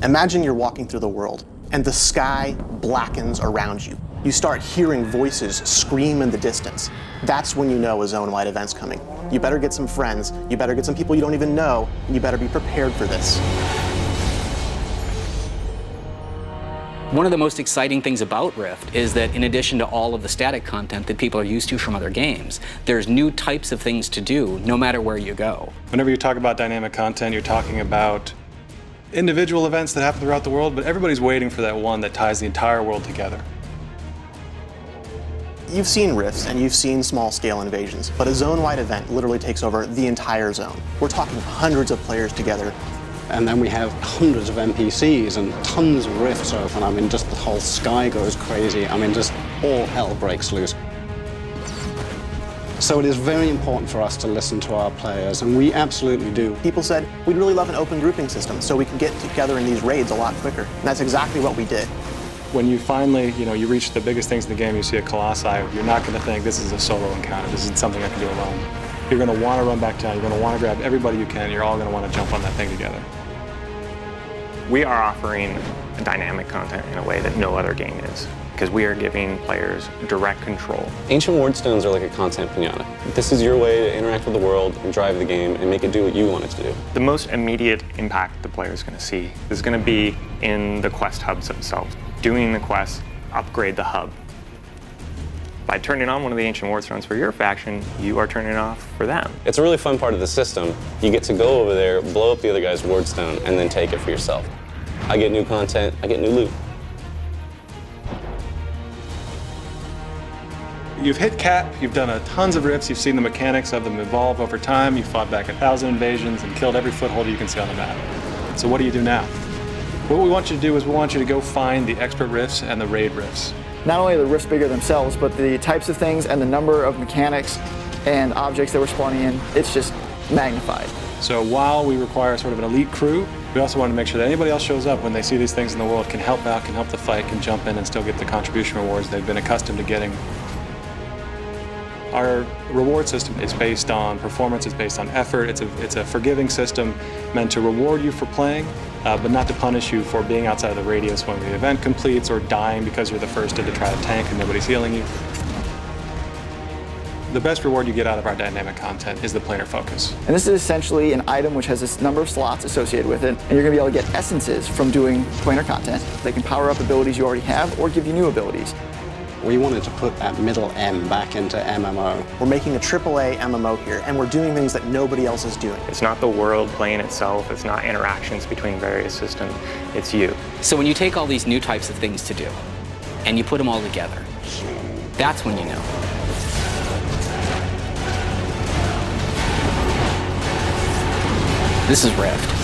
Imagine you're walking through the world and the sky blackens around you. You start hearing voices scream in the distance. That's when you know a zone-wide event's coming. You better get some friends, you better get some people you don't even know, and you better be prepared for this. One of the most exciting things about Rift is that in addition to all of the static content that people are used to from other games, there's new types of things to do no matter where you go. Whenever you talk about dynamic content, you're talking about individual events that happen throughout the world, but everybody's waiting for that one that ties the entire world together. You've seen rifts and you've seen small-scale invasions, but a zone-wide event literally takes over the entire zone. We're talking hundreds of players together. And then we have hundreds of NPCs and tons of rifts open. I mean, just the whole sky goes crazy. I mean, just all hell breaks loose. So it is very important for us to listen to our players, and we absolutely do. People said, we'd really love an open grouping system so we can get together in these raids a lot quicker. And that's exactly what we did. When you finally, you reach the biggest things in the game, you see a Colossi, you're not going to think this is a solo encounter, this isn't something I can do alone. You're going to want to run back down, you're going to want to grab everybody you can, you're all going to want to jump on that thing together. We are offering dynamic content in a way that no other game is, because we are giving players direct control. Ancient wardstones are like a content pinata. This is your way to interact with the world and drive the game and make it do what you want it to do. The most immediate impact the player is going to see is going to be in the quest hubs themselves. Doing the quest, upgrade the hub. By turning on one of the ancient wardstones for your faction, you are turning it off for them. It's a really fun part of the system. You get to go over there, blow up the other guy's wardstone, and then take it for yourself. I get new content, I get new loot. You've hit cap, you've done tons of rifts, you've seen the mechanics of them evolve over time, you've fought back 1,000 invasions and killed every foothold you can see on the map. So what do you do now? What we want you to do is we want you to go find the expert rifts and the raid rifts. Not only are the rifts bigger themselves, but the types of things and the number of mechanics and objects that we're spawning in, it's just magnified. So while we require sort of an elite crew, we also want to make sure that anybody else shows up when they see these things in the world, can help out, can help the fight, can jump in and still get the contribution rewards they've been accustomed to getting. Our reward system is based on performance, it's based on effort, it's a forgiving system meant to reward you for playing, but not to punish you for being outside of the radius when the event completes or dying because you're the first in to try to tank and nobody's healing you. The best reward you get out of our dynamic content is the planar focus. And this is essentially an item which has this number of slots associated with it, and you're going to be able to get essences from doing planar content. They can power up abilities you already have or give you new abilities. We wanted to put that middle M back into MMO. We're making a AAA MMO here, and we're doing things that nobody else is doing. It's not the world playing itself, it's not interactions between various systems, it's you. So when you take all these new types of things to do, and you put them all together, that's when you know. This is Rift.